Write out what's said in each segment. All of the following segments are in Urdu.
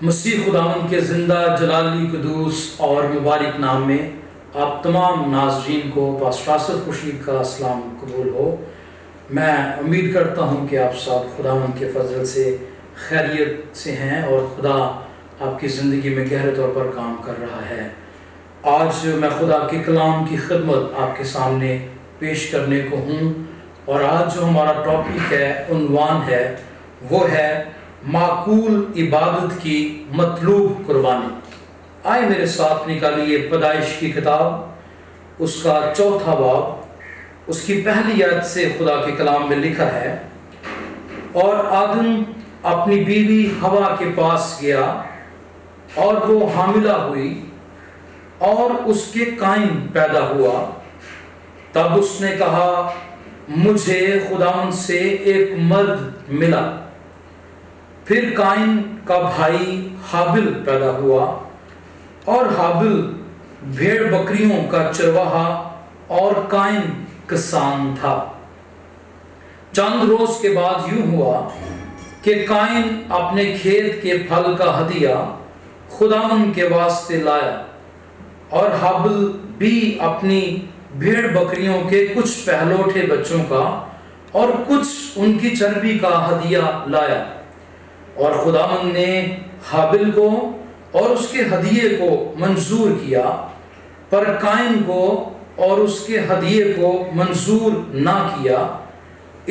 مسیح خداوند کے زندہ جلالی قدوس اور مبارک نام میں آپ تمام ناظرین کو باسراست خوشید کا اسلام قبول ہو۔ میں امید کرتا ہوں کہ آپ سب خداوند کے فضل سے خیریت سے ہیں اور خدا آپ کی زندگی میں گہرے طور پر کام کر رہا ہے۔ آج میں خدا کے کلام کی خدمت آپ کے سامنے پیش کرنے کو ہوں، اور آج جو ہمارا ٹاپک ہے، عنوان ہے، وہ ہے معقول عبادت کی مطلوب قربانی۔ آئے میرے ساتھ نکالیے پیدائش کی کتاب، اس کا 4واں باب، اس کی پہلی آیت سے خدا کے کلام میں لکھا ہے، اور آدم اپنی بیوی ہوا کے پاس گیا اور وہ حاملہ ہوئی اور اس کے قائن پیدا ہوا۔ تب اس نے کہا، مجھے خداوند سے ایک مرد ملا۔ پھر قائن کا بھائی حابل پیدا ہوا، اور حابل بھیڑ بکریوں کا چرواہا اور قائن کسان تھا۔ چند روز کے بعد یوں ہوا کہ قائن اپنے کھیت کے پھل کا ہدیہ خداوند کے واسطے لایا، اور حابل بھی اپنی بھیڑ بکریوں کے کچھ پہلوٹے بچوں کا اور کچھ ان کی چربی کا ہدیہ لایا۔ اور خداوند نے حابل کو اور اس کے ہدیے کو منظور کیا، پر قائن کو اور اس کے ہدیے کو منظور نہ کیا۔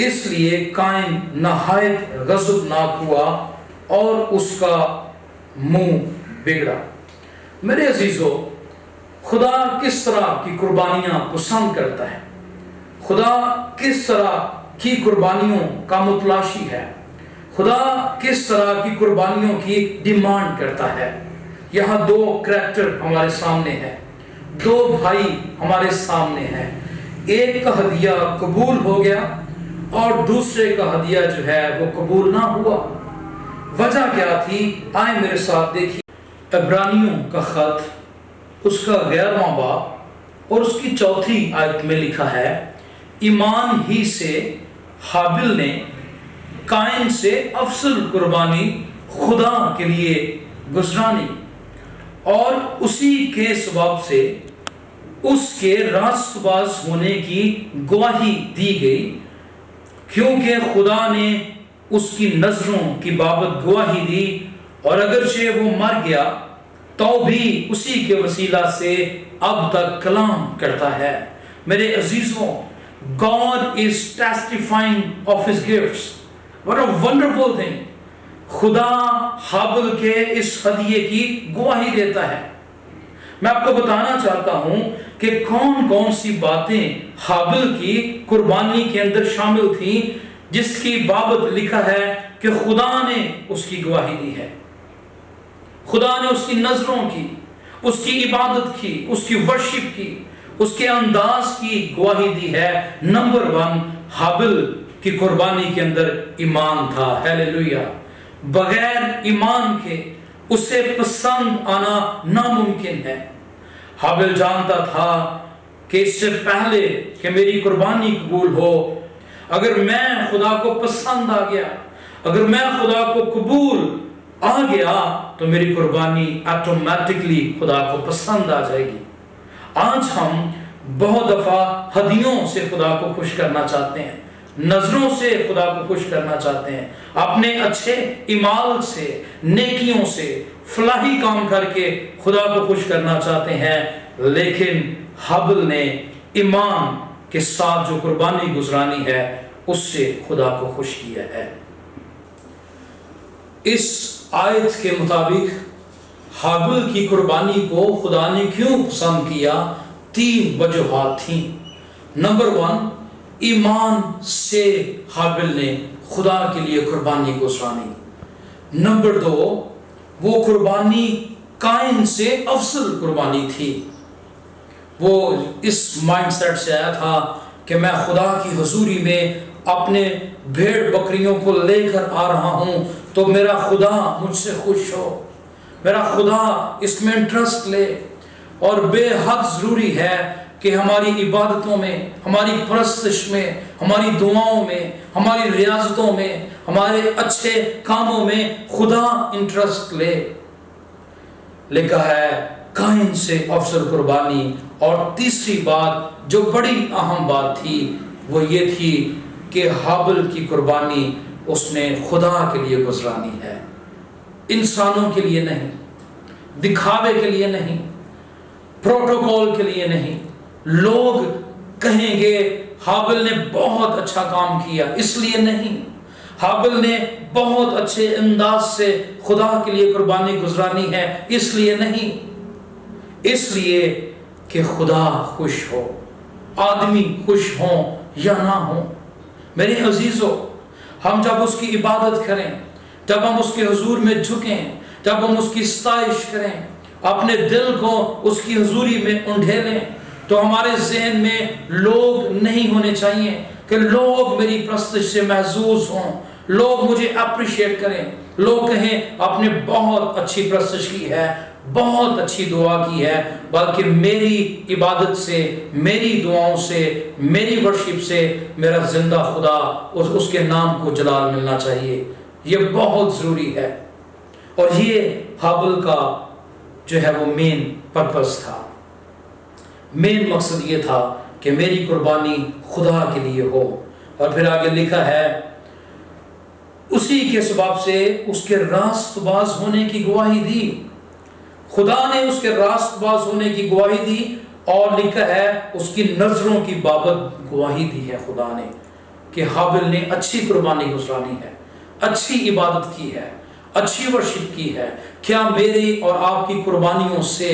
اس لیے قائن نہایت غضبناک ہوا اور اس کا منہ بگڑا۔ میرے عزیزو، خدا کس طرح کی قربانیاں پسند کرتا ہے؟ خدا کس طرح کی قربانیوں کا متلاشی ہے؟ خدا کس طرح کی قربانیوں کی ڈیمانڈ کرتا ہے؟ یہاں دو کریکٹر ہمارے سامنے ہیں، دو بھائی ہمارے سامنے ہیں۔ ایک کا ہدیہ قبول ہو گیا اور دوسرے کا ہدیہ جو ہے وہ قبول نہ ہوا۔ وجہ کیا تھی؟ آئے میرے ساتھ دیکھیے عبرانیوں کا خط، اس کا 11واں باب اور اس کی 4 آیت میں لکھا ہے، ایمان ہی سے حابل نے قائن سے افضل قربانی خدا کے لیے گزرانی، اور اسی کے سبب سے اس کے راست باز ہونے کی گواہی دی گئی، کیونکہ خدا نے اس کی نظروں کی بابت گواہی دی، اور اگرچہ وہ مر گیا تو بھی اسی کے وسیلہ سے اب تک کلام کرتا ہے۔ میرے عزیزوں، God is testifying of his gifts. What a wonderful thing! خدا حابل کے اس ہدیے کی گواہی دیتا ہے۔ میں آپ کو بتانا چاہتا ہوں کہ کون کون سی باتیں حابل کی قربانی کے اندر شامل تھیں، جس کی بابت لکھا ہے کہ خدا نے اس کی گواہی دی ہے۔ خدا نے اس کی نظروں کی، اس کی عبادت کی، اس کی ورشپ کی، اس کے انداز کی گواہی دی ہے۔ نمبر 1، حابل کی قربانی کے اندر ایمان تھا۔ ہیلیلویا! بغیر ایمان کے اسے پسند آنا ناممکن ہے۔ حابل جانتا تھا کہ اس سے پہلے کہ میری قربانی قبول ہو، اگر میں خدا کو پسند آ گیا، اگر میں خدا کو قبول آ گیا، تو میری قربانی آٹومیٹکلی خدا کو پسند آ جائے گی۔ آج ہم بہت دفعہ ہدیوں سے خدا کو خوش کرنا چاہتے ہیں، نظروں سے خدا کو خوش کرنا چاہتے ہیں، اپنے اچھے اعمال سے، نیکیوں سے، فلاحی کام کر کے خدا کو خوش کرنا چاہتے ہیں، لیکن حابل نے ایمان کے ساتھ جو قربانی گزرانی ہے اس سے خدا کو خوش کیا ہے۔ اس آیت کے مطابق حابل کی قربانی کو خدا نے کیوں پسند کیا؟ 3 وجوہات تھیں۔ نمبر 1، ایمان سے حابل نے خدا کے لیے قربانی گزرانی۔ نمبر 2، وہ قربانی قائن سے افضل قربانی تھی۔ وہ اس مائنڈ سیٹ سے آیا تھا کہ میں خدا کی حضوری میں اپنے بھیڑ بکریوں کو لے کر آ رہا ہوں تو میرا خدا مجھ سے خوش ہو، میرا خدا اس میں انٹرسٹ لے۔ اور بے حد ضروری ہے کہ ہماری عبادتوں میں، ہماری پرستش میں، ہماری دعاؤں میں، ہماری ریاضتوں میں، ہمارے اچھے کاموں میں خدا انٹرسٹ لے۔ لکھا ہے قائن سے افضل قربانی. اور تیسری بات جو بڑی اہم بات تھی وہ یہ تھی کہ حابل کی قربانی اس نے خدا کے لیے گزرانی ہے، انسانوں کے لیے نہیں، دکھاوے کے لیے نہیں، پروٹوکول کے لیے نہیں. لوگ کہیں گے حابل نے بہت اچھا کام کیا اس لیے نہیں، حابل نے بہت اچھے انداز سے خدا کے لیے قربانی گزرانی ہے اس لیے نہیں، اس لیے کہ خدا خوش ہو، آدمی خوش ہوں یا نہ ہوں. میرے عزیزو، ہم جب اس کی عبادت کریں، جب ہم اس کے حضور میں جھکیں، جب ہم اس کی ستائش کریں، اپنے دل کو اس کی حضوری میں انڈھیلیں، تو ہمارے ذہن میں لوگ نہیں ہونے چاہیے کہ لوگ میری پرستش سے محظوظ ہوں، لوگ مجھے اپریشیٹ کریں، لوگ کہیں آپ نے بہت اچھی پرستش کی ہے، بہت اچھی دعا کی ہے. بلکہ میری عبادت سے، میری دعاؤں سے، میری ورشپ سے میرا زندہ خدا اس کے نام کو جلال ملنا چاہیے. یہ بہت ضروری ہے. اور یہ حابل کا جو ہے وہ مین پرپس تھا، مین مقصد یہ تھا کہ میری قربانی خدا کے لیے ہو. اور پھر آگے لکھا ہے اسی کے سبب سے اس کے راست باز ہونے کی گواہی دی. خدا نے اس کے راست باز ہونے کی گواہی دی، اور لکھا ہے اس کی نظروں کی بابت گواہی دی ہے خدا نے کہ حابل نے اچھی قربانی گزرانی ہے، اچھی عبادت کی ہے، اچھی ورشپ کی ہے. کیا میری اور آپ کی قربانیوں سے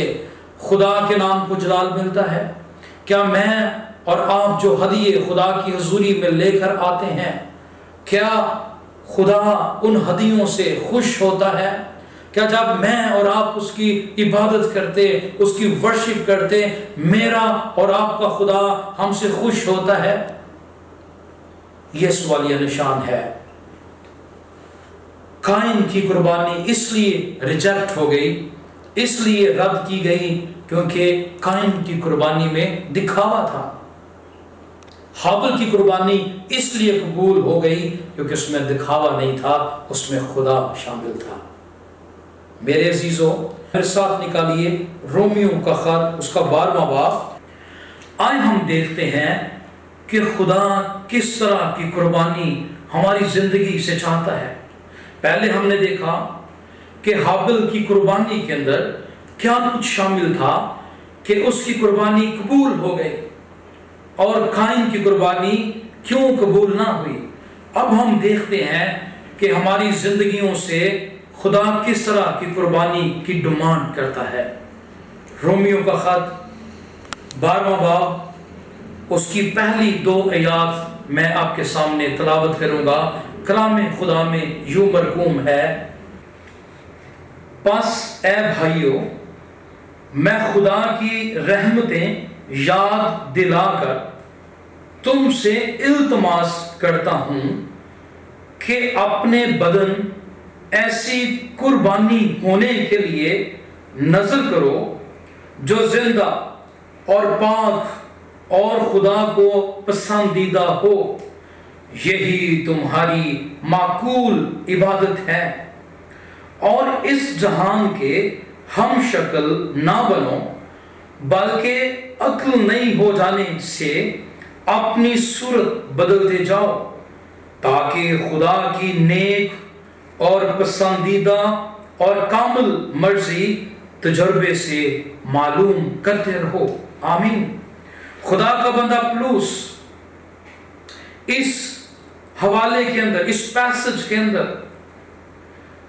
خدا کے نام کو جلال ملتا ہے؟ کیا میں اور آپ جو ہدیے خدا کی حضوری میں لے کر آتے ہیں، کیا خدا ان ہدیوں سے خوش ہوتا ہے؟ کیا جب میں اور آپ اس کی عبادت کرتے، اس کی ورشپ کرتے، میرا اور آپ کا خدا ہم سے خوش ہوتا ہے؟ یہ سوالیہ نشان ہے. قائن کی قربانی اس لیے ریجیکٹ ہو گئی، اس لیے رد کی گئی کیونکہ قائن کی قربانی میں دکھاوا تھا. حابل کی قربانی اس لیے قبول ہو گئی کیونکہ اس میں دکھاوا نہیں تھا، اس میں خدا شامل تھا. میرے عزیزو، میرے ساتھ نکالیے رومیوں کا خط، اس کا 12واں باب. آئے ہم دیکھتے ہیں کہ خدا کس طرح کی قربانی ہماری زندگی سے چاہتا ہے. پہلے ہم نے دیکھا کہ حابل کی قربانی کے اندر کیا کچھ شامل تھا کہ اس کی قربانی قبول ہو گئی، اور قائن کی قربانی کیوں قبول نہ ہوئی. اب ہم دیکھتے ہیں کہ ہماری زندگیوں سے خدا کس طرح کی قربانی کی ڈیمانڈ کرتا ہے. رومیوں کا خط 12واں باب، اس کی پہلی 2 آیات میں آپ کے سامنے تلاوت کروں گا. کلام خدا میں یوں مرقوم ہے، پس اے بھائیو، میں خدا کی رحمتیں یاد دلا کر تم سے التماس کرتا ہوں کہ اپنے بدن ایسی قربانی ہونے کے لیے نظر کرو جو زندہ اور پاک اور خدا کو پسندیدہ ہو، یہی تمہاری معقول عبادت ہے. اور اس جہان کے ہم شکل نہ بنو، بلکہ عقل نئی ہو جانے سے اپنی صورت بدلتے جاؤ، تاکہ خدا کی نیک اور پسندیدہ اور کامل مرضی تجربے سے معلوم کرتے رہو. آمین. خدا کا بندہ پلوس اس حوالے کے اندر، اس پیسج کے اندر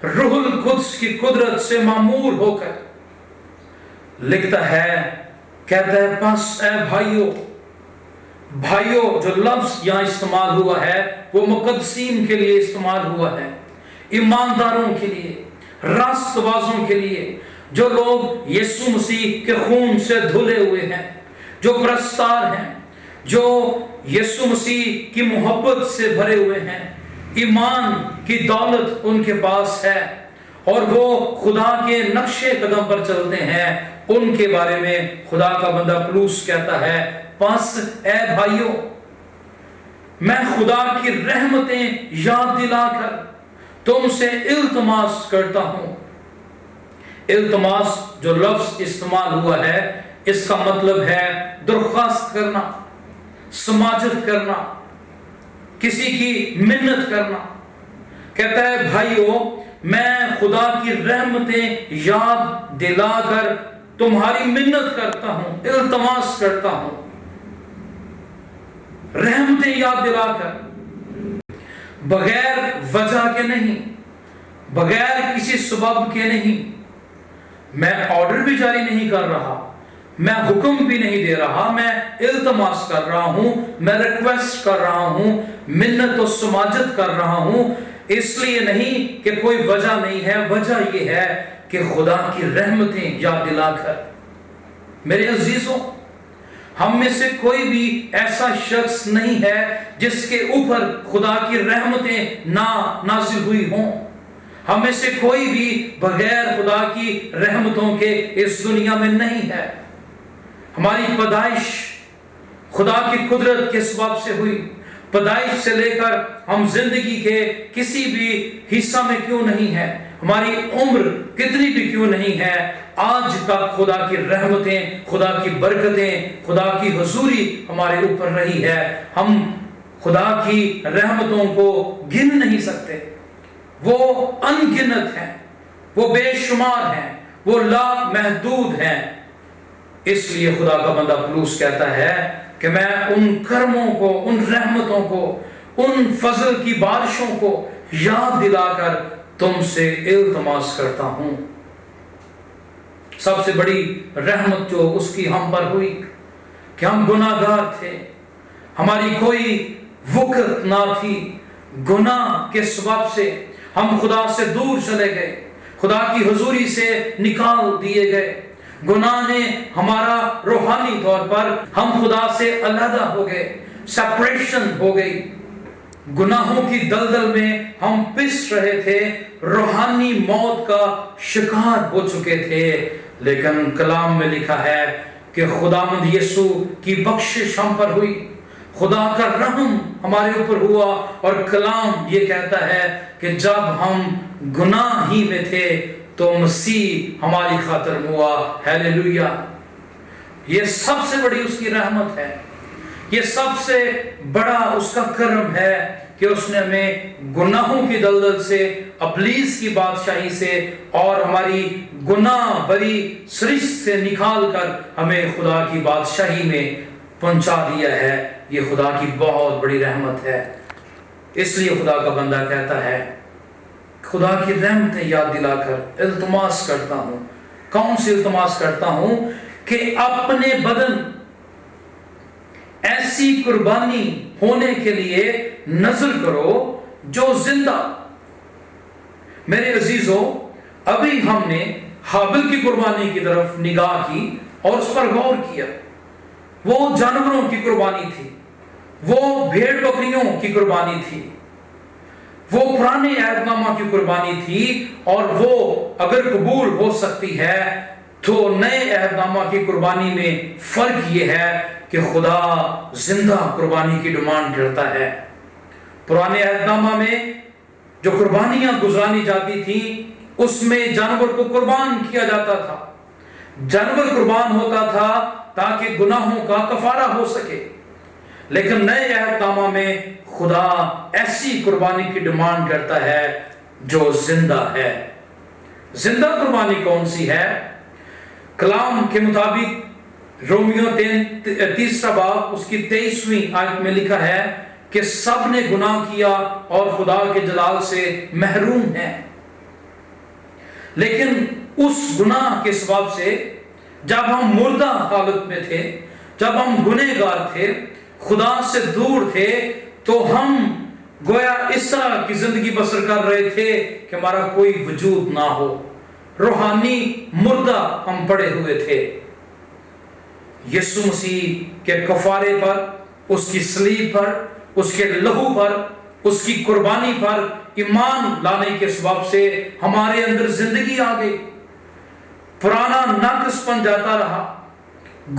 روح القدس کی قدرت سے معمور ہو کر لکھتا ہے، کہتا ہے پس اے بھائیو. بھائیو جو لفظ یہاں استعمال ہوا ہے وہ مقدسین کے لیے استعمال ہوا ہے، ایمانداروں کے لیے، راست بازوں کے لیے، جو لوگ یسوع مسیح کے خون سے دھلے ہوئے ہیں، جو پرستار ہیں، جو یسوع مسیح کی محبت سے بھرے ہوئے ہیں، ایمان کی دولت ان کے پاس ہے اور وہ خدا کے نقشے قدم پر چلتے ہیں. ان کے بارے میں خدا کا بندہ پلوس کہتا ہے، پس اے بھائیو، میں خدا کی رحمتیں یاد دلا کر تم سے التماس کرتا ہوں التماس جو لفظ استعمال ہوا ہے اس کا مطلب ہے درخواست کرنا، سماجت کرنا، کسی کی منت کرنا۔ کہتا ہے بھائیو میں خدا کی رحمتیں یاد دلا کر تمہاری منت کرتا ہوں، التماس کرتا ہوں، رحمتیں یاد دلا کر، بغیر وجہ کے نہیں، بغیر کسی سبب کے نہیں۔ میں آرڈر بھی جاری نہیں کر رہا، میں حکم بھی نہیں دے رہا، میں التماس کر رہا ہوں، میں ریکویسٹ کر رہا ہوں، منت و سماجت کر رہا ہوں، اس لیے نہیں کہ کوئی وجہ نہیں ہے، وجہ یہ ہے کہ خدا کی رحمتیں یاد دلا کر۔ میرے عزیزوں، ہم میں سے کوئی بھی ایسا شخص نہیں ہے جس کے اوپر خدا کی رحمتیں نہ نازل ہوئی ہوں۔ ہم میں سے کوئی بھی بغیر خدا کی رحمتوں کے اس دنیا میں نہیں ہے۔ ہماری پیدائش خدا کی قدرت کے سبب سے ہوئی۔ پیدائش سے لے کر ہم زندگی کے کسی بھی حصہ میں کیوں نہیں ہے، ہماری عمر کتنی بھی کیوں نہیں ہے، آج تک خدا کی رحمتیں، خدا کی برکتیں، خدا کی حضوری ہمارے اوپر رہی ہے۔ ہم خدا کی رحمتوں کو گن نہیں سکتے، وہ ان گنت ہیں، وہ بے شمار ہیں، وہ لا محدود ہیں۔ اس لیے خدا کا بندہ پولس کہتا ہے کہ میں ان کرموں کو، ان رحمتوں کو، ان فضل کی بارشوں کو یاد دلا کر تم سے التماس کرتا ہوں۔ سب سے بڑی رحمت جو اس کی ہم پر ہوئی کہ ہم گناہ گار تھے، ہماری کوئی وقت نہ تھی، گناہ کے سبب سے ہم خدا سے دور چلے گئے، خدا کی حضوری سے نکال دیے گئے۔ گناہ نے ہمارا روحانی طور پر ہم خدا سے علیحدہ ہو گئے، سپریشن ہو گئی۔ گناہوں کی دلدل میں ہم پس رہے تھے، روحانی موت کا شکار ہو چکے تھے، لیکن کلام میں لکھا ہے کہ خداوند یسوع کی بخشش ہم پر ہوئی، خدا کا رحم ہمارے اوپر ہوا، اور کلام یہ کہتا ہے کہ جب ہم گناہ ہی میں تھے تو مسیح ہماری خاطر ہوا۔ ہیلیلویا! یہ سب سے بڑی اس کی رحمت ہے، یہ سب سے بڑا اس کا کرم ہے کہ اس نے ہمیں گناہوں کی دلدل سے، ابلیس کی بادشاہی سے اور ہماری گناہ بری سرشت سے نکال کر ہمیں خدا کی بادشاہی میں پہنچا دیا ہے۔ یہ خدا کی بہت بڑی رحمت ہے۔ اس لیے خدا کا بندہ کہتا ہے خدا کی رحمتیں یاد دلا کر التماس کرتا ہوں۔ کون سی التماس کرتا ہوں؟ کہ اپنے بدن ایسی قربانی ہونے کے لیے نظر کرو جو زندہ۔ میرے عزیزوں، ابھی ہم نے حابل کی قربانی کی طرف نگاہ کی اور اس پر غور کیا۔ وہ جانوروں کی قربانی تھی، وہ بھیڑ بکریوں کی قربانی تھی، وہ پرانے عہد نامہ کی قربانی تھی، اور وہ اگر قبول ہو سکتی ہے تو نئے عہد نامہ کی قربانی میں فرق یہ ہے کہ خدا زندہ قربانی کی ڈیمانڈ کرتا ہے۔ پرانے عہد نامہ میں جو قربانیاں گزرانی جاتی تھیں اس میں جانور کو قربان کیا جاتا تھا، جانور قربان ہوتا تھا تاکہ گناہوں کا کفارہ ہو سکے۔ لیکن نئے عہد نامہ میں خدا ایسی قربانی کی ڈیمانڈ کرتا ہے جو زندہ ہے۔ زندہ قربانی کون سی ہے؟ کلام کے مطابق رومیو 3 باب اس کی 23ویں آیت میں لکھا ہے کہ سب نے گناہ کیا اور خدا کے جلال سے محروم ہیں۔ لیکن اس گناہ کے سبب سے جب ہم مردہ حالت میں تھے، جب ہم گنہگار تھے، خدا سے دور تھے، تو ہم گویا اس طرح کی زندگی بسر کر رہے تھے کہ ہمارا کوئی وجود نہ ہو، روحانی مردہ ہم پڑے ہوئے تھے۔ یسوع مسیح کے کفارے پر، اس کی صلیب پر، اس کے لہو پر، اس کی قربانی پر ایمان لانے کے سبب سے ہمارے اندر زندگی آ گئی۔ پرانا ناقص پن جاتا رہا،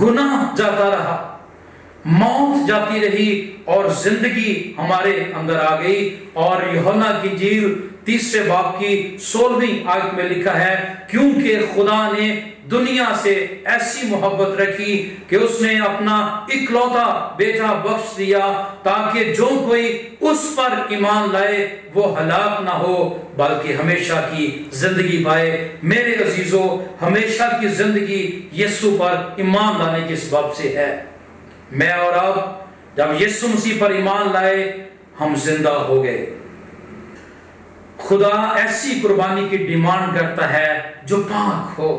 گناہ جاتا رہا، موت جاتی رہی، اور زندگی ہمارے اندر آ گئی۔ اور یوحنا کی انجیل 3 باب کی 16ویں آیت میں لکھا ہے، کیونکہ خدا نے دنیا سے ایسی محبت رکھی کہ اس نے اپنا اکلوتا بیٹا بخش دیا، تاکہ جو کوئی اس پر ایمان لائے وہ ہلاک نہ ہو بلکہ ہمیشہ کی زندگی پائے۔ میرے عزیزو، ہمیشہ کی زندگی یسوع پر ایمان لانے کے سبب سے ہے۔ میں اور آپ جب یسوع مسیح پر ایمان لائے ہم زندہ ہو گئے۔ خدا ایسی قربانی کی ڈیمانڈ کرتا ہے جو پاک ہو۔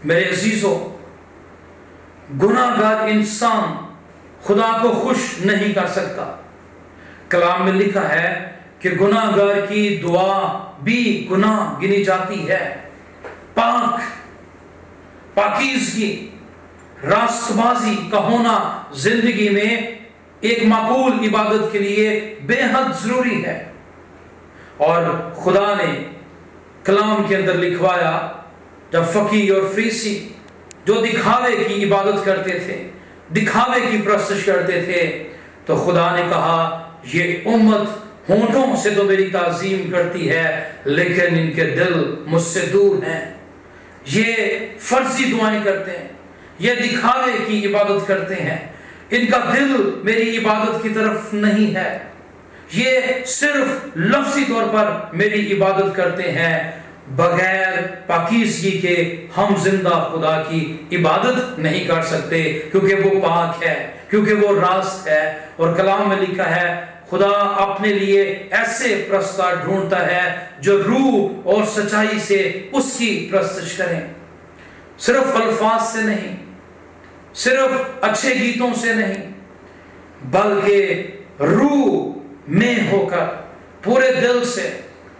میرے عزیزو، گناہ گار انسان خدا کو خوش نہیں کر سکتا۔ کلام میں لکھا ہے کہ گناہ گار کی دعا بھی گناہ گنی جاتی ہے۔ پاکیزگی، راست بازی کا ہونا زندگی میں ایک معقول عبادت کے لیے بے حد ضروری ہے۔ اور خدا نے کلام کے اندر لکھوایا، جب فقیہ اور فریسی جو دکھاوے کی عبادت کرتے تھے، دکھاوے کی پرستش کرتے تھے، تو خدا نے کہا یہ امت ہونٹوں سے تو میری تعظیم کرتی ہے لیکن ان کے دل مجھ سے دور ہیں۔ یہ فرضی دعائیں کرتے ہیں، یہ دکھاوے کی عبادت کرتے ہیں، ان کا دل میری عبادت کی طرف نہیں ہے، یہ صرف لفظی طور پر میری عبادت کرتے ہیں۔ بغیر پاکیزگی کے ہم زندہ خدا کی عبادت نہیں کر سکتے، کیونکہ وہ پاک ہے، کیونکہ وہ راست ہے۔ اور کلام میں لکھا ہے خدا اپنے لیے ایسے پرستار ڈھونڈتا ہے جو روح اور سچائی سے اس کی پرستش کریں، صرف الفاظ سے نہیں، صرف اچھے گیتوں سے نہیں، بلکہ روح میں ہو کر پورے دل سے،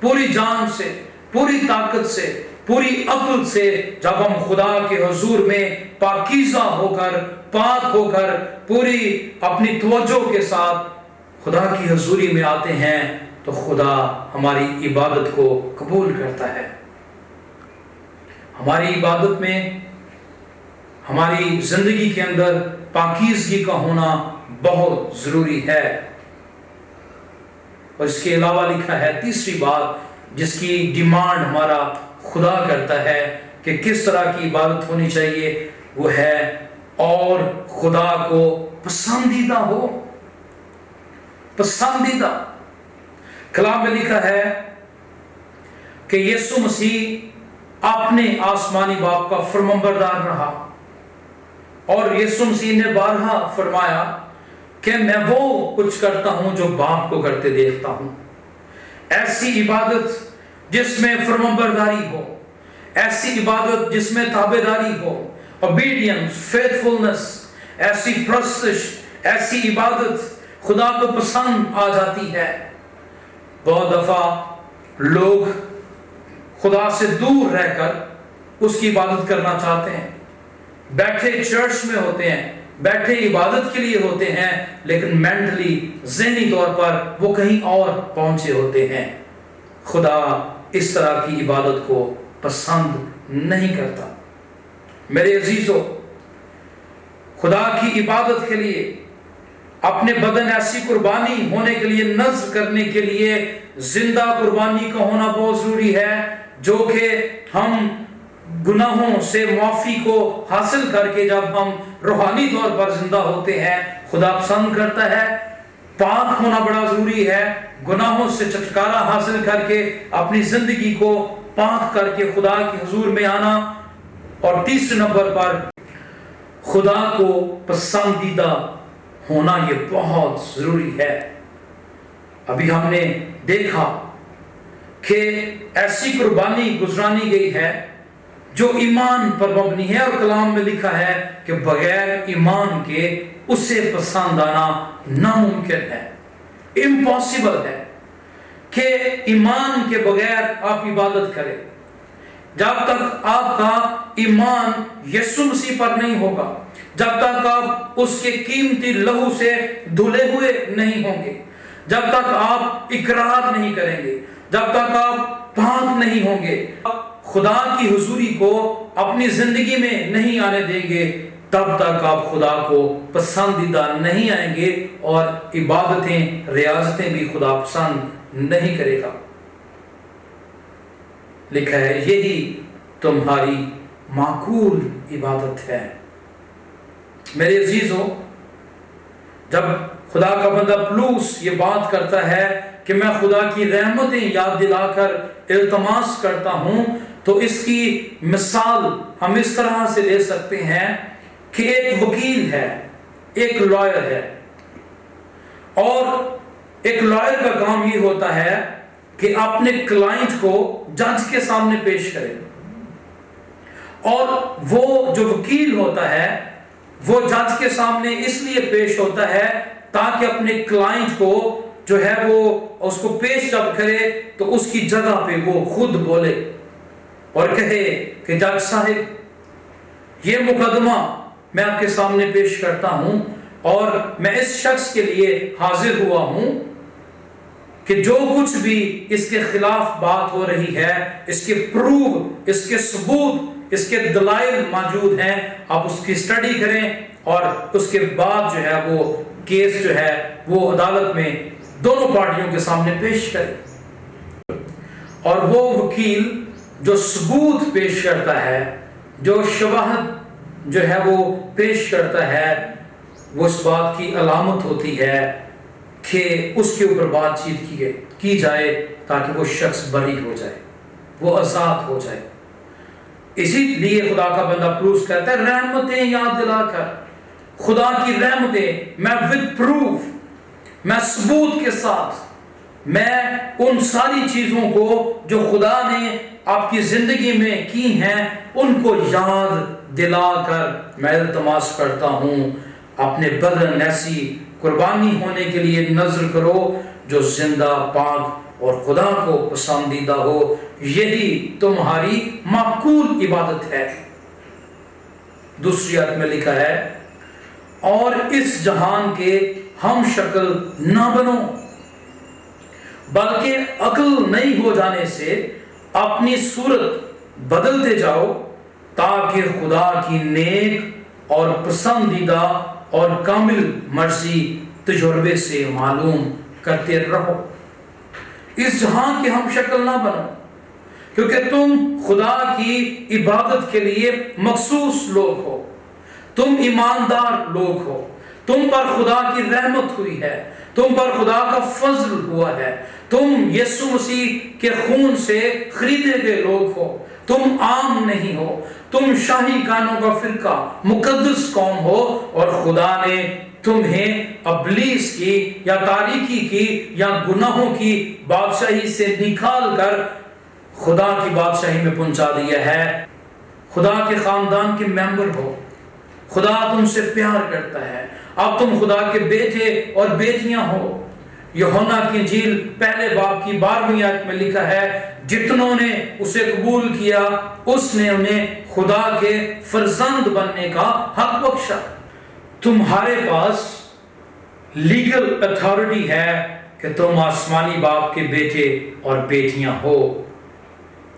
پوری جان سے، پوری طاقت سے، پوری عقل سے جب ہم خدا کے حضور میں پاکیزہ ہو کر، پاک ہو کر، پوری اپنی توجہ کے ساتھ خدا کی حضوری میں آتے ہیں تو خدا ہماری عبادت کو قبول کرتا ہے۔ ہماری عبادت میں، ہماری زندگی کے اندر پاکیزگی کا ہونا بہت ضروری ہے۔ اور اس کے علاوہ لکھا ہے تیسری بات جس کی ڈیمانڈ ہمارا خدا کرتا ہے کہ کس طرح کی عبادت ہونی چاہیے، وہ ہے اور خدا کو پسندیدہ ہو۔ پسندیدہ، کلام میں لکھا ہے کہ یسوع مسیح اپنے آسمانی باپ کا فرمانبردار رہا، اور یسوع مسیح نے بارہا فرمایا کہ میں وہ کچھ کرتا ہوں جو باپ کو کرتے دیکھتا ہوں۔ ایسی عبادت جس میں فرمانبرداری ہو، ایسی عبادت جس میں تابعداری ہو، obedience, faithfulness، ایسی پرستش، ایسی عبادت خدا کو پسند آ جاتی ہے۔ بہت دفعہ لوگ خدا سے دور رہ کر اس کی عبادت کرنا چاہتے ہیں، بیٹھے چرچ میں ہوتے ہیں، بیٹھے عبادت کے لیے ہوتے ہیں، لیکن مینٹلی، ذہنی طور پر وہ کہیں اور پہنچے ہوتے ہیں۔ خدا اس طرح کی عبادت کو پسند نہیں کرتا۔ میرے عزیزو، خدا کی عبادت کے لیے اپنے بدن ایسی قربانی ہونے کے لیے، نذر کرنے کے لیے زندہ قربانی کا ہونا بہت ضروری ہے، جو کہ ہم گناہوں سے معافی کو حاصل کر کے جب ہم روحانی طور پر زندہ ہوتے ہیں خدا پسند کرتا ہے۔ پاک ہونا بڑا ضروری ہے، گناہوں سے چھٹکارا حاصل کر کے اپنی زندگی کو پاک کر کے خدا کے حضور میں آنا۔ اور تیسرے نمبر پر خدا کو پسندیدہ ہونا، یہ بہت ضروری ہے۔ ابھی ہم نے دیکھا کہ ایسی قربانی گزرانی گئی ہے جو ایمان پر مبنی ہے، اور کلام میں لکھا ہے کہ بغیر ایمان کے اسے پسند آنا ناممکن ہے، امپاسبل ہے کہ ایمان کے بغیر آپ عبادت کریں۔ جب تک آپ کا ایمان یسوع مسیح پر نہیں ہوگا، جب تک آپ اس کے قیمتی لہو سے دھلے ہوئے نہیں ہوں گے، جب تک آپ اقرار نہیں کریں گے، جب تک آپ پاک نہیں ہوں گے، خدا کی حضوری کو اپنی زندگی میں نہیں آنے دیں گے، تب تک آپ خدا کو پسندیدہ نہیں آئیں گے، اور عبادتیں، ریاضتیں بھی خدا پسند نہیں کرے گا۔ لکھا ہے یہی تمہاری معقول عبادت ہے۔ میرے عزیزوں، جب خدا کا بندہ پلوس یہ بات کرتا ہے کہ میں خدا کی رحمتیں یاد دلا کر التماس کرتا ہوں، تو اس کی مثال ہم اس طرح سے لے سکتے ہیں کہ ایک وکیل ہے، ایک لائر ہے، اور ایک لائر کا کام یہ ہوتا ہے کہ اپنے کلائنٹ کو جج کے سامنے پیش کرے، اور وہ جو وکیل ہوتا ہے وہ جج کے سامنے اس لیے پیش ہوتا ہے تاکہ اپنے کلائنٹ کو جو ہے وہ اس کو پیش جب کرے تو اس کی جگہ پہ وہ خود بولے اور کہے کہ جج صاحب یہ مقدمہ میں آپ کے سامنے پیش کرتا ہوں، اور میں اس شخص کے لیے حاضر ہوا ہوں کہ جو کچھ بھی اس کے خلاف بات ہو رہی ہے، اس کے پروف، اس کے ثبوت، اس کے دلائل موجود ہیں، آپ اس کی اسٹڈی کریں اور اس کے بعد جو ہے وہ کیس جو ہے وہ عدالت میں دونوں پارٹیوں کے سامنے پیش کرے۔ اور وہ وکیل جو ثبوت پیش کرتا ہے، جو شواہد جو ہے وہ پیش کرتا ہے، وہ اس بات کی علامت ہوتی ہے کہ اس کے اوپر بات چیت کی جائے تاکہ وہ شخص بری ہو جائے، وہ آزاد ہو جائے۔ اسی لیے خدا کا بندہ پلوس کہتا ہے رحمتیں یاد دلا کر، خدا کی رحمتیں، میں ود پروف، میں ثبوت کے ساتھ، میں ان ساری چیزوں کو جو خدا نے آپ کی زندگی میں کی ہیں ان کو یاد دلا کر میں التماس کرتا ہوں اپنے بدن ایسی قربانی ہونے کے لیے نذر کرو جو زندہ، پاک اور خدا کو پسندیدہ ہو، یہی تمہاری معقول عبادت ہے۔ دوسری آیت میں لکھا ہے اور اس جہان کے ہم شکل نہ بنو بلکہ عقل نئی ہو جانے سے اپنی صورت بدلتے جاؤ تاکہ خدا کی نیک اور پسندیدہ اور کامل مرضی تجربے سے معلوم کرتے رہو۔ اس جہان کے ہم شکل نہ بنو، کیونکہ تم خدا کی عبادت کے لیے مخصوص لوگ ہو، تم ایماندار لوگ ہو، تم پر خدا کی رحمت ہوئی ہے، تم پر خدا کا فضل ہوا ہے، تم یسوع مسیح کے خون سے خریدے گئے لوگ ہو، تم عام نہیں ہو، تم شاہی کانوں کا فرقہ، مقدس قوم ہو، اور خدا نے تمہیں ابلیس کی یا تاریکی کی یا گناہوں کی بادشاہی سے نکال کر خدا کی بادشاہی میں پہنچا دیا ہے۔ خدا کے خاندان کے ممبر ہو، خدا تم سے پیار کرتا ہے، اب تم خدا کے بیٹے اور بیٹیاں ہو۔ یوحنا کی انجیل پہلے باب کی 12ویں آیت میں لکھا ہے جتنوں نے اسے قبول کیا اس نے انہیں خدا کے فرزند بننے کا حق بخشا۔ تمہارے پاس لیگل اتھارٹی ہے کہ تم آسمانی باپ کے بیٹے اور بیٹیاں ہو،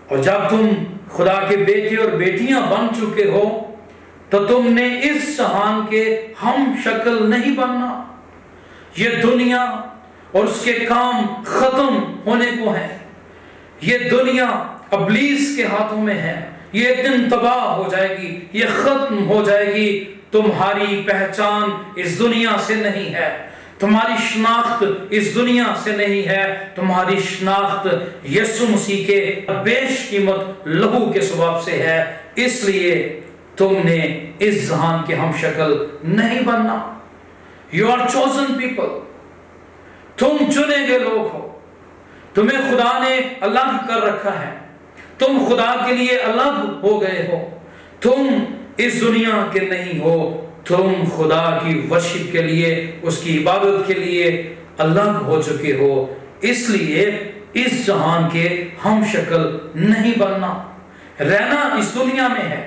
اور جب تم خدا کے بیٹے اور بیٹیاں بن چکے ہو تو تم نے اس جہان کے ہم شکل نہیں بننا۔ یہ دنیا اور اس کے کام ختم ہونے کو ہیں، یہ دنیا ابلیس کے ہاتھوں میں ہے، یہ ایک دن تباہ ہو جائے گی، یہ ختم ہو جائے گی۔ تمہاری پہچان اس دنیا سے نہیں ہے، تمہاری شناخت اس دنیا سے نہیں ہے، تمہاری شناخت یسوع مسیح کے بیش قیمت لہو کے سبب سے ہے، اس لیے تم نے اس جہان کے ہم شکل نہیں بننا۔ You are chosen people، تم چنے گئے لوگ ہو، تمہیں خدا نے الگ کر رکھا ہے، تم خدا کے لیے الگ ہو گئے ہو، تم اس دنیا کے نہیں ہو، تم خدا کی ورشپ کے لیے، اس کی عبادت کے لیے الگ ہو چکے ہو، اس لیے اس جہان کے ہم شکل نہیں بننا۔ رہنا اس دنیا میں ہے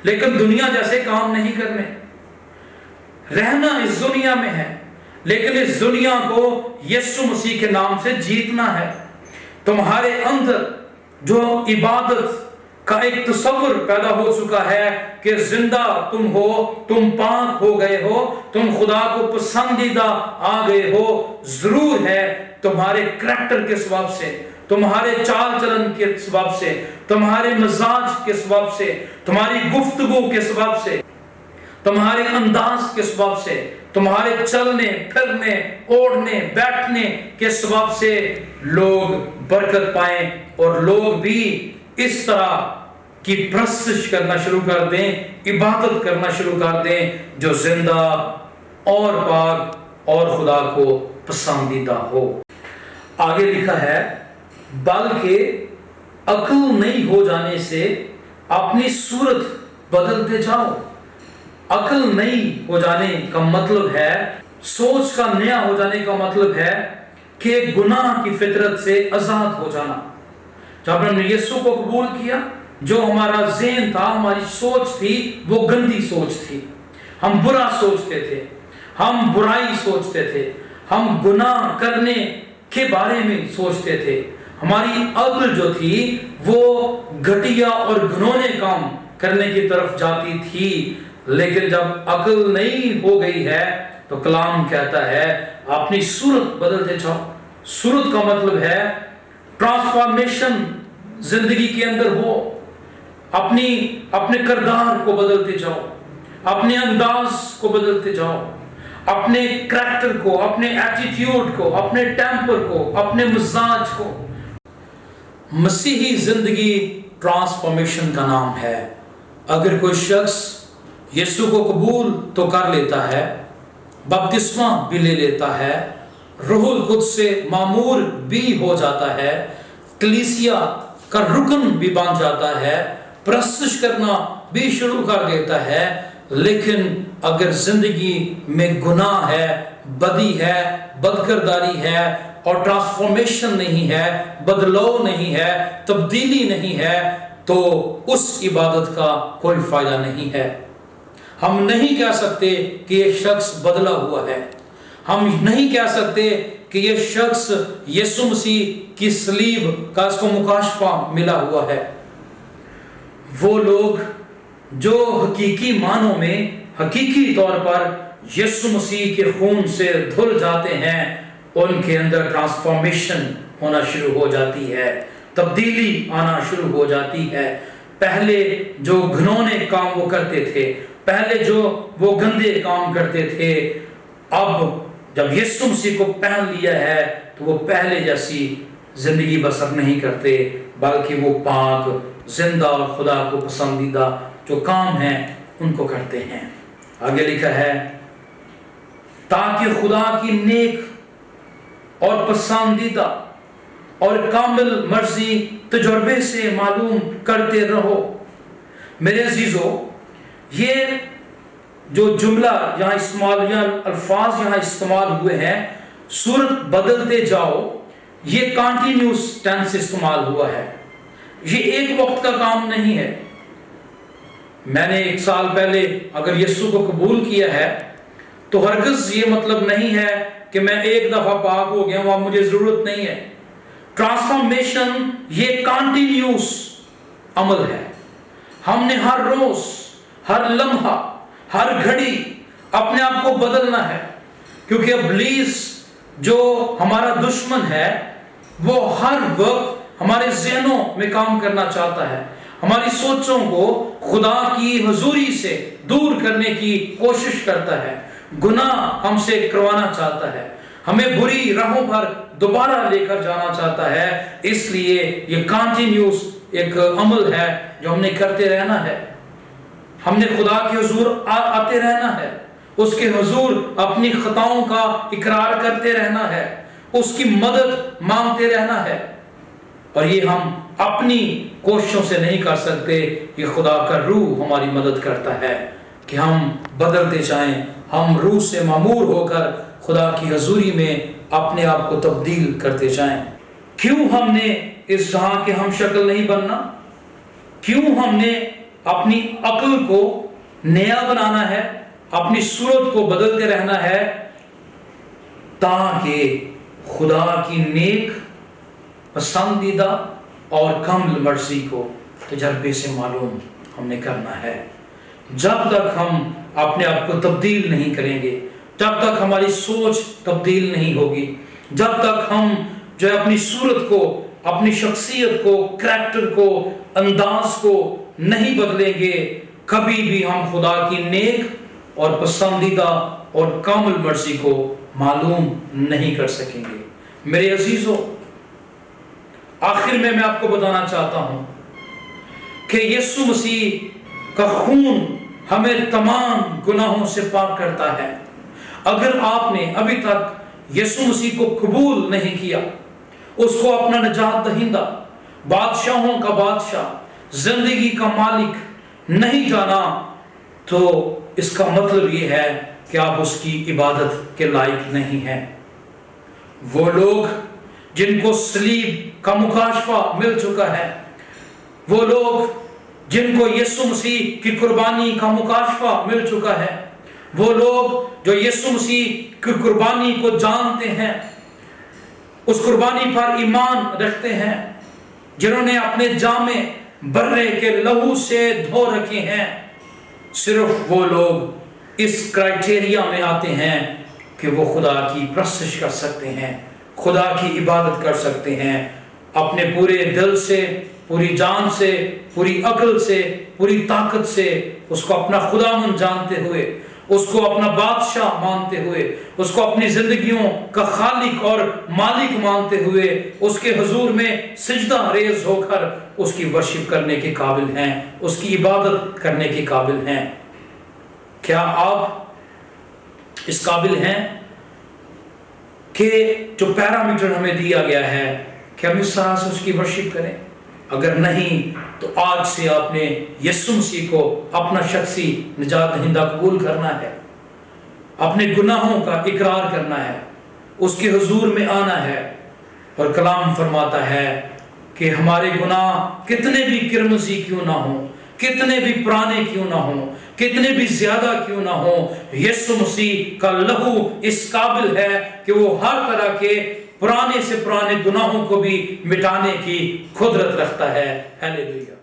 لیکن دنیا جیسے کام نہیں کرنے، رہنا اس دنیا میں ہے لیکن اس دنیا کو یسوع مسیح کے نام سے جیتنا ہے۔ تمہارے اندر جو عبادت کا ایک تصور پیدا ہو چکا ہے کہ زندہ تم ہو، تم پاک ہو گئے ہو، تم خدا کو پسندیدہ آ گئے ہو، ضرور ہے تمہارے کریکٹر کے سبب سے، تمہارے چال چلن کے سبب سے، تمہارے مزاج کے سبب سے، تمہاری گفتگو کے سبب سے، تمہارے انداز کے سبب سے، تمہارے چلنے پھرنے اوڑھنے بیٹھنے کے سبب سے لوگ برکت پائیں اور لوگ بھی اس طرح کی پرستش کرنا شروع کر دیں، عبادت کرنا شروع کر دیں جو زندہ اور پاک اور خدا کو پسندیدہ ہو۔ آگے لکھا ہے بلکہ عقل نہیں ہو جانے سے اپنی صورت بدلتے جاؤ۔ عقل نہیں ہو جانے کا مطلب ہے، سوچ کا نیا ہو جانے کا مطلب ہے کہ گناہ کی فطرت سے آزاد ہو جانا۔ جب ہم نے یسوع کو قبول کیا، جو ہمارا ذہن تھا، ہماری سوچ تھی، وہ گندی سوچ تھی۔ ہم برا سوچتے تھے، ہم برائی سوچتے تھے، ہم گناہ کرنے کے بارے میں سوچتے تھے۔ ہماری عقل جو تھی وہ گھٹیا اور گھنونے کام کرنے کی طرف جاتی تھی۔ لیکن جب عقل نہیں ہو گئی ہے تو کلام کہتا ہے اپنی صورت بدلتے جاؤ۔ صورت کا مطلب ہے ٹرانسفارمیشن زندگی کے اندر ہو، اپنے کردار کو بدلتے جاؤ، اپنے انداز کو بدلتے جاؤ، اپنے کریکٹر کو، اپنے ایٹیٹیوڈ کو، اپنے ٹیمپر کو، اپنے مزاج کو۔ مسیحی زندگی ٹرانسفارمیشن کا نام ہے۔ اگر کوئی شخص یسوع کو قبول تو کر لیتا ہے، بپتسمہ بھی لے لیتا ہے، روح القدس سے معمور بھی ہو جاتا ہے، کلیسیا کا رکن بھی بن جاتا ہے، پرستش کرنا بھی شروع کر دیتا ہے، لیکن اگر زندگی میں گناہ ہے، بدی ہے، بدکرداری ہے اور ٹرانسفارمیشن نہیں ہے، بدلاؤ نہیں ہے، تبدیلی نہیں ہے، تو اس عبادت کا کوئی فائدہ نہیں ہے۔ ہم نہیں کہہ سکتے کہ یہ شخص بدلا ہوا ہے، ہم نہیں کہہ سکتے کہ یہ شخص یسوع مسیح کی صلیب کا اس کو مکاشفہ ملا ہوا ہے۔ وہ لوگ جو حقیقی معنوں میں حقیقی طور پر یسوع مسیح کے خون سے دھل جاتے ہیں، ان کے اندر ٹرانسفارمیشن ہونا شروع ہو جاتی ہے، تبدیلی آنا شروع ہو جاتی ہے۔ پہلے جو گھنونے کام وہ کرتے تھے، پہلے جو وہ گندے کام کرتے تھے، اب جب یسوع مسیح کو پہن لیا ہے تو وہ پہلے جیسی زندگی بسر نہیں کرتے، بلکہ وہ پاک، زندہ اور خدا کو پسندیدہ جو کام ہیں ان کو کرتے ہیں۔ آگے لکھا ہے تاکہ خدا کی نیک اور پسندیدہ اور کامل مرضی تجربے سے معلوم کرتے رہو۔ میرے عزیزو، یہ جو جملہ یہاں استعمال یا الفاظ یہاں استعمال ہوئے ہیں، صورت بدلتے جاؤ، یہ کنٹینیوس ٹینس استعمال ہوا ہے، یہ ایک وقت کا کام نہیں ہے۔ میں نے 1 سال پہلے اگر یسوع کو قبول کیا ہے تو ہرگز یہ مطلب نہیں ہے کہ میں ایک دفعہ پاک ہو گیا ہوں، اب مجھے ضرورت نہیں ہے۔ ٹرانسفارمیشن یہ کنٹینیوس عمل ہے۔ ہم نے ہر روز، ہر لمحہ، ہر گھڑی اپنے آپ کو بدلنا ہے، کیونکہ ابلیس جو ہمارا دشمن ہے وہ ہر وقت ہمارے ذہنوں میں کام کرنا چاہتا ہے، ہماری سوچوں کو خدا کی حضوری سے دور کرنے کی کوشش کرتا ہے، گناہ ہم سے کروانا چاہتا ہے، ہمیں بری راہوں پر دوبارہ لے کر جانا چاہتا ہے۔ اس لیے یہ کنٹینیوس ایک عمل ہے جو ہم نے کرتے رہنا ہے۔ ہم نے خدا کے حضور آتے رہنا ہے، اس کے حضور اپنی خطاؤں کا اقرار کرتے رہنا ہے، اس کی مدد مانگتے رہنا ہے، اور یہ ہم اپنی کوششوں سے نہیں کر سکتے، یہ خدا کا روح ہماری مدد کرتا ہے کہ ہم بدلتے جائیں، ہم روح سے معمور ہو کر خدا کی حضوری میں اپنے آپ کو تبدیل کرتے جائیں۔ کیوں ہم نے اس جہاں کے ہم شکل نہیں بننا؟ کیوں ہم نے اپنی عقل کو نیا بنانا ہے، اپنی صورت کو بدلتے رہنا ہے؟ تاکہ خدا کی نیک، پسندیدہ اور کامل مرضی کو تجربے سے معلوم ہم نے کرنا ہے۔ جب تک ہم اپنے آپ کو تبدیل نہیں کریں گے، جب تک ہماری سوچ تبدیل نہیں ہوگی، جب تک ہم جو اپنی صورت کو اپنی شخصیت کو، کریکٹر کو، انداز کو نہیں بدلیں گے، کبھی بھی ہم خدا کی نیک اور پسندیدہ اور کامل مرضی کو معلوم نہیں کر سکیں گے۔ میرے عزیزو، آخر میں آپ کو بتانا چاہتا ہوں کہ یسوع مسیح کا خون ہمیں تمام گناہوں سے پاک کرتا ہے۔ اگر آپ نے ابھی تک یسوع مسیح کو قبول نہیں کیا، اس کو اپنا نجات دہندہ، بادشاہوں کا بادشاہ، زندگی کا مالک نہیں جانا، تو اس کا مطلب یہ ہے کہ آپ اس کی عبادت کے لائق نہیں ہیں۔ وہ لوگ جن کو صلیب کا مکاشفہ مل چکا ہے، وہ لوگ جن کو یسوع مسیح کی قربانی کا مکاشفہ مل چکا ہے، وہ لوگ جو یسوع مسیح کی قربانی کو جانتے ہیں، اس قربانی پر ایمان رکھتے ہیں، جنہوں نے اپنے جامے برے کے لہو سے دھو رکھے ہیں، صرف وہ لوگ اس کرائٹیریا میں آتے ہیں کہ وہ خدا کی پرستش کر سکتے ہیں، خدا کی عبادت کر سکتے ہیں، اپنے پورے دل سے، پوری جان سے، پوری عقل سے، پوری طاقت سے اس کو اپنا خداوند جانتے ہوئے، اس کو اپنا بادشاہ مانتے ہوئے، اس کو اپنی زندگیوں کا خالق اور مالک مانتے ہوئے اس کے حضور میں سجدہ ریز ہو کر اس کی ورشپ کرنے کے قابل ہیں، اس کی عبادت کرنے کے قابل ہیں۔ کیا آپ اس قابل ہیں کہ جو پیرامیٹر ہمیں دیا گیا ہے کہ ہم اس طرح سے اس کی ورشپ کریں؟ اگر نہیں تو آج سے آپ نے یسوع مسیح کو اپنا شخصی نجات دہندہ قبول کرنا ہے، اپنے گناہوں کا اقرار کرنا ہے، اس کے حضور میں آنا ہے۔ اور کلام فرماتا ہے کہ ہمارے گناہ کتنے بھی کرمزی کیوں نہ ہوں، کتنے بھی پرانے کیوں نہ ہوں، کتنے بھی زیادہ کیوں نہ ہوں، یسوع مسیح کا لہو اس قابل ہے کہ وہ ہر طرح کے پرانے سے پرانے گناہوں کو بھی مٹانے کی قدرت رکھتا ہے۔ ہیلیلویا۔